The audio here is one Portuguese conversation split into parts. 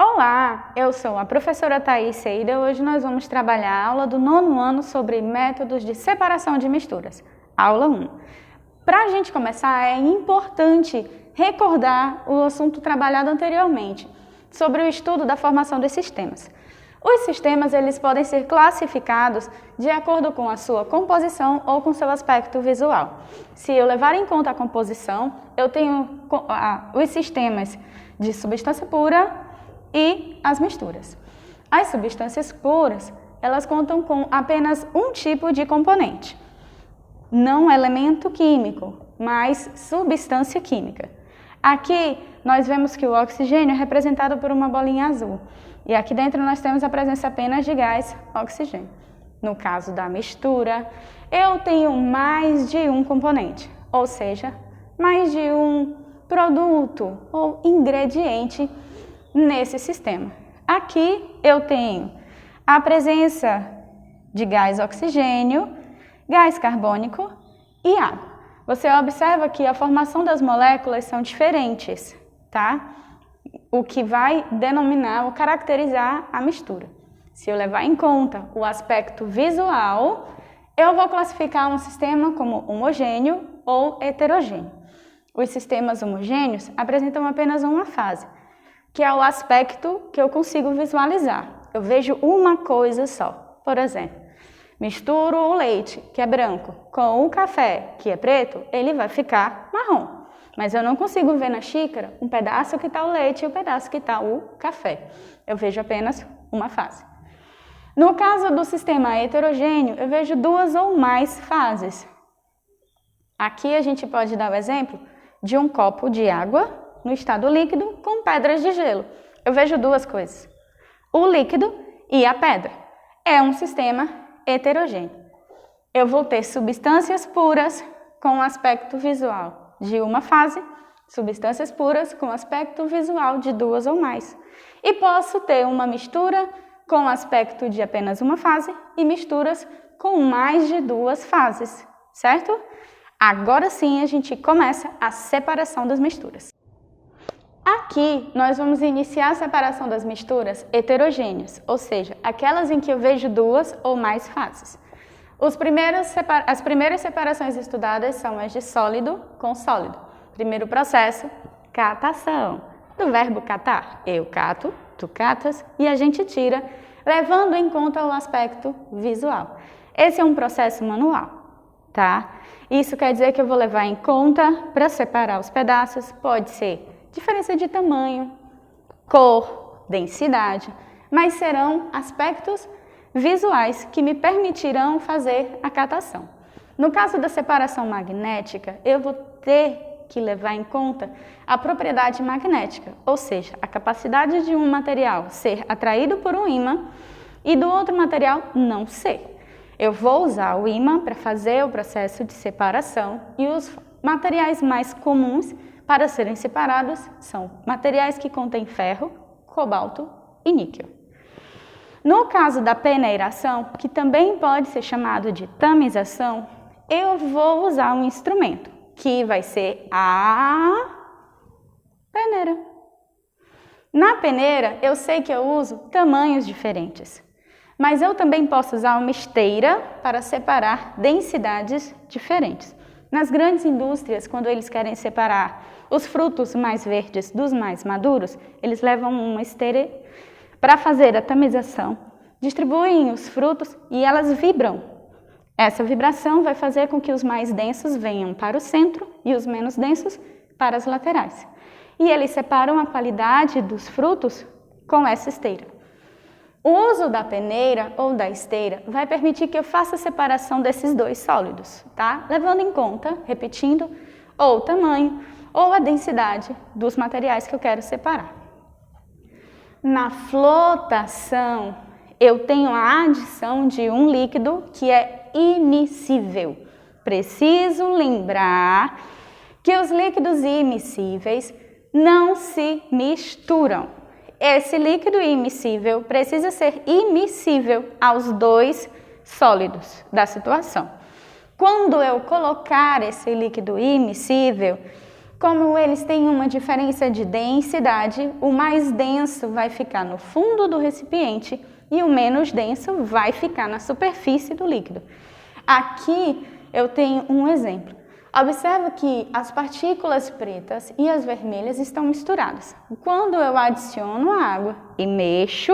Olá, eu sou a professora Thaís Seida e hoje nós vamos trabalhar a aula do 9º ano sobre métodos de separação de misturas, aula 1. Para a gente começar, é importante recordar o assunto trabalhado anteriormente, sobre o estudo da formação dos sistemas. Os sistemas eles podem ser classificados de acordo com a sua composição ou com seu aspecto visual. Se eu levar em conta a composição, eu tenho os sistemas de substância pura e as misturas. As substâncias puras, elas contam com apenas um tipo de componente, não elemento químico, mas substância química. Aqui nós vemos que o oxigênio é representado por uma bolinha azul e aqui dentro nós temos a presença apenas de gás oxigênio. No caso da mistura, eu tenho mais de um componente, ou seja, mais de um produto ou ingrediente nesse sistema. Aqui eu tenho a presença de gás oxigênio, gás carbônico e água. Você observa que a formação das moléculas são diferentes, tá? O que vai denominar ou caracterizar a mistura. Se eu levar em conta o aspecto visual, eu vou classificar um sistema como homogêneo ou heterogêneo. Os sistemas homogêneos apresentam apenas uma fase, que é o aspecto que eu consigo visualizar. Eu vejo uma coisa só. Por exemplo, misturo o leite, que é branco, com o café, que é preto, ele vai ficar marrom. Mas eu não consigo ver na xícara um pedaço que está o leite e o pedaço que está o café. Eu vejo apenas uma fase. No caso do sistema heterogêneo, eu vejo duas ou mais fases. Aqui a gente pode dar o exemplo de um copo de água no estado líquido com pedras de gelo. Eu vejo duas coisas, o líquido e a pedra. É um sistema heterogêneo. Eu vou ter substâncias puras com aspecto visual de uma fase, substâncias puras com aspecto visual de duas ou mais. E posso ter uma mistura com aspecto de apenas uma fase e misturas com mais de duas fases, certo? Agora sim a gente começa a separação das misturas. Aqui nós vamos iniciar a separação das misturas heterogêneas, ou seja, aquelas em que eu vejo duas ou mais fases. As primeiras separações estudadas são as de sólido com sólido. Primeiro processo, catação. Do verbo catar, eu cato, tu catas e a gente tira, levando em conta o aspecto visual. Esse é um processo manual, tá? Isso quer dizer que eu vou levar em conta para separar os pedaços, pode ser diferença de tamanho, cor, densidade, mas serão aspectos visuais que me permitirão fazer a catação. No caso da separação magnética, eu vou ter que levar em conta a propriedade magnética, ou seja, a capacidade de um material ser atraído por um ímã e do outro material não ser. Eu vou usar o ímã para fazer o processo de separação e os materiais mais comuns para serem separados são materiais que contêm ferro, cobalto e níquel. No caso da peneiração, que também pode ser chamado de tamização, eu vou usar um instrumento, que vai ser a peneira. Na peneira, eu sei que eu uso tamanhos diferentes, mas eu também posso usar uma esteira para separar densidades diferentes. Nas grandes indústrias, quando eles querem separar os frutos mais verdes dos mais maduros, eles levam uma esteira para fazer a tamização, distribuem os frutos e elas vibram. Essa vibração vai fazer com que os mais densos venham para o centro e os menos densos para as laterais. E eles separam a qualidade dos frutos com essa esteira. O uso da peneira ou da esteira vai permitir que eu faça a separação desses dois sólidos, tá? Levando em conta, repetindo, ou o tamanho ou a densidade dos materiais que eu quero separar. Na flotação, eu tenho a adição de um líquido que é imiscível. Preciso lembrar que os líquidos imiscíveis não se misturam. Esse líquido imiscível precisa ser imiscível aos dois sólidos da situação. Quando eu colocar esse líquido imiscível, Como eles têm uma diferença de densidade, o mais denso vai ficar no fundo do recipiente e o menos denso vai ficar na superfície do líquido. Aqui eu tenho um exemplo. Observa que as partículas pretas e as vermelhas estão misturadas. Quando eu adiciono a água e mexo,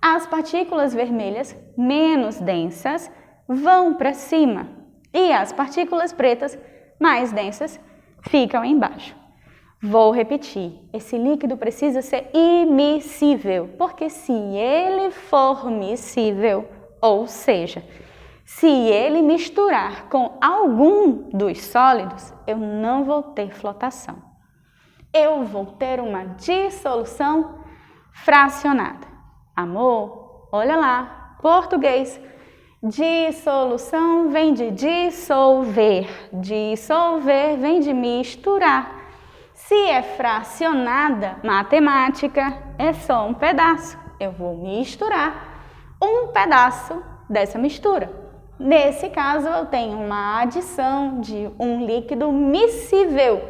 as partículas vermelhas menos densas vão para cima e as partículas pretas mais densas ficam embaixo. Vou repetir, esse líquido precisa ser imissível, porque se ele for miscível, ou seja, se ele misturar com algum dos sólidos, eu não vou ter flotação. Eu vou ter uma dissolução fracionada. Amor, olha lá, português. Dissolução vem de dissolver. Dissolver vem de misturar. Se é fracionada, matemática, é só um pedaço. Eu vou misturar um pedaço dessa mistura. Nesse caso, eu tenho uma adição de um líquido miscível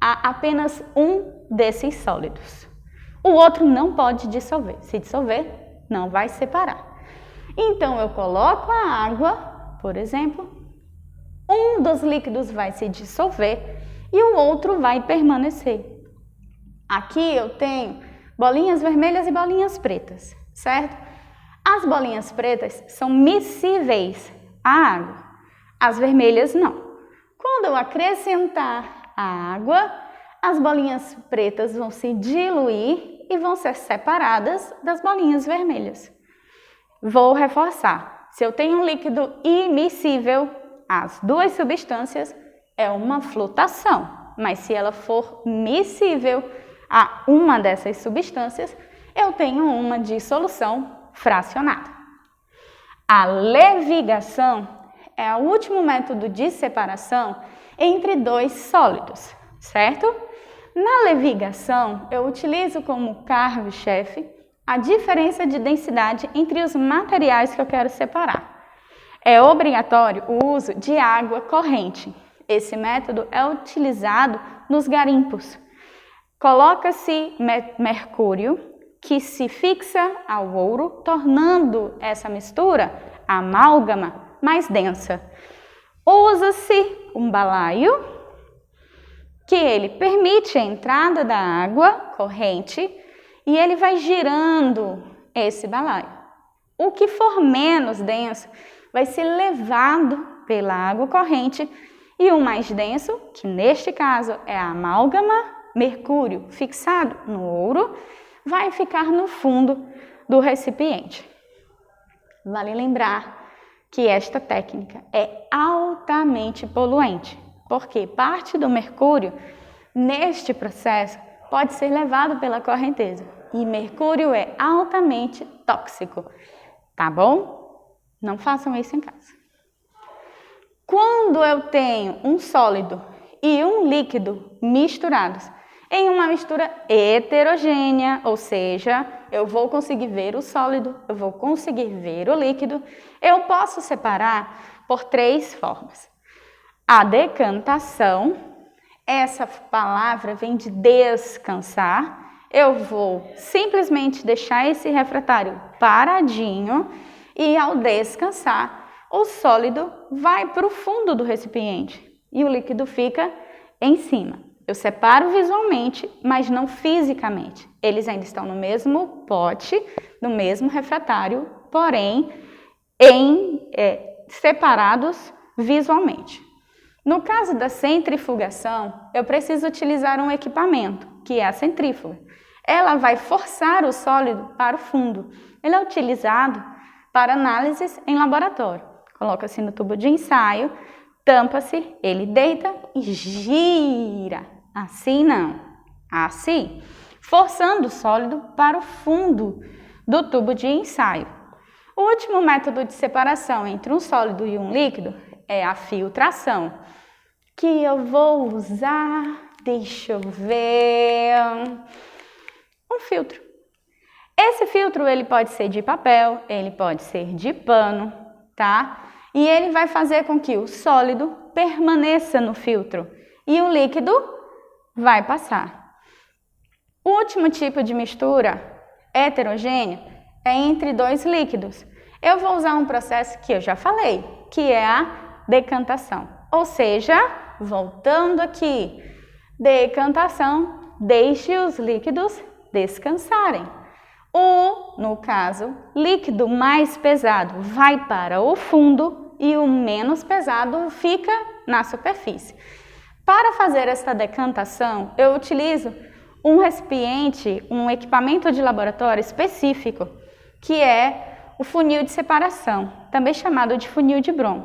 a apenas um desses sólidos. O outro não pode dissolver. Se dissolver, não vai separar. Então, eu coloco a água, por exemplo, um dos líquidos vai se dissolver e o outro vai permanecer. Aqui eu tenho bolinhas vermelhas e bolinhas pretas, certo? As bolinhas pretas são miscíveis à água, as vermelhas não. Quando eu acrescentar a água, as bolinhas pretas vão se diluir e vão ser separadas das bolinhas vermelhas. Vou reforçar, se eu tenho um líquido immiscível, as duas substâncias é uma flotação, mas se ela for miscível a uma dessas substâncias, eu tenho uma dissolução fracionada. A levigação é o último método de separação entre dois sólidos, certo? Na levigação, eu utilizo como cargo-chefe a diferença de densidade entre os materiais que eu quero separar. É obrigatório o uso de água corrente. Esse método é utilizado nos garimpos. Coloca-se mercúrio, que se fixa ao ouro, tornando essa mistura, a amálgama, mais densa. Usa-se um balaio, que ele permite a entrada da água corrente e ele vai girando esse balaio. O que for menos denso vai ser levado pela água corrente e o mais denso, que neste caso é a amálgama, mercúrio fixado no ouro, vai ficar no fundo do recipiente. Vale lembrar que esta técnica é altamente poluente, porque parte do mercúrio neste processo pode ser levado pela correnteza e mercúrio é altamente tóxico, tá bom? Não façam isso em casa. Quando eu tenho um sólido e um líquido misturados em uma mistura heterogênea, ou seja, eu vou conseguir ver o sólido, eu vou conseguir ver o líquido, eu posso separar por três formas. A decantação, essa palavra vem de descansar, eu vou simplesmente deixar esse refratário paradinho e ao descansar, o sólido vai para o fundo do recipiente e o líquido fica em cima. Eu separo visualmente, mas não fisicamente. Eles ainda estão no mesmo pote, no mesmo refratário, porém separados visualmente. No caso da centrifugação, eu preciso utilizar um equipamento, que é a centrífuga. Ela vai forçar o sólido para o fundo. Ele é utilizado para análises em laboratório. Coloca-se no tubo de ensaio, tampa-se, ele deita e gira. Assim não, assim, forçando o sólido para o fundo do tubo de ensaio. O último método de separação entre um sólido e um líquido é a filtração, que eu vou usar, deixa eu ver, um filtro. Esse filtro ele pode ser de papel, ele pode ser de pano, tá? E ele vai fazer com que o sólido permaneça no filtro e o líquido vai passar. O último tipo de mistura heterogênea é entre dois líquidos. Eu vou usar um processo que eu já falei, que é a decantação. Ou seja, voltando aqui, decantação, deixe os líquidos descansarem. No caso, líquido mais pesado vai para o fundo e o menos pesado fica na superfície. Para fazer esta decantação, eu utilizo um recipiente, um equipamento de laboratório específico, que é o funil de separação, também chamado de funil de Brom.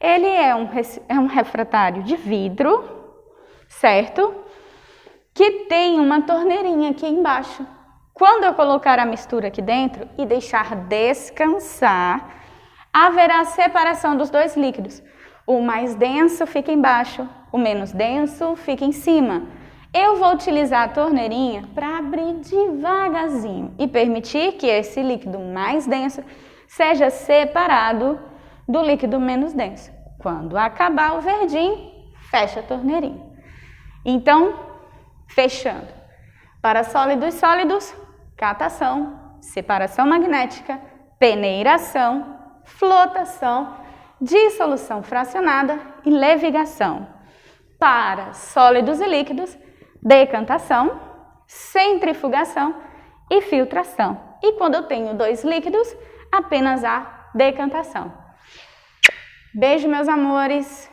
Ele é um refratário de vidro, certo? Que tem uma torneirinha aqui embaixo. Quando eu colocar a mistura aqui dentro e deixar descansar, haverá separação dos dois líquidos. O mais denso fica embaixo, o menos denso fica em cima. Eu vou utilizar a torneirinha para abrir devagarzinho e permitir que esse líquido mais denso seja separado do líquido menos denso. Quando acabar o verdinho, fecha a torneirinha. Então, fechando. Para sólidos sólidos, catação, separação magnética, peneiração, flotação, dissolução fracionada e levigação. Para sólidos e líquidos, decantação, centrifugação e filtração. E quando eu tenho dois líquidos, apenas a decantação. Beijo, meus amores!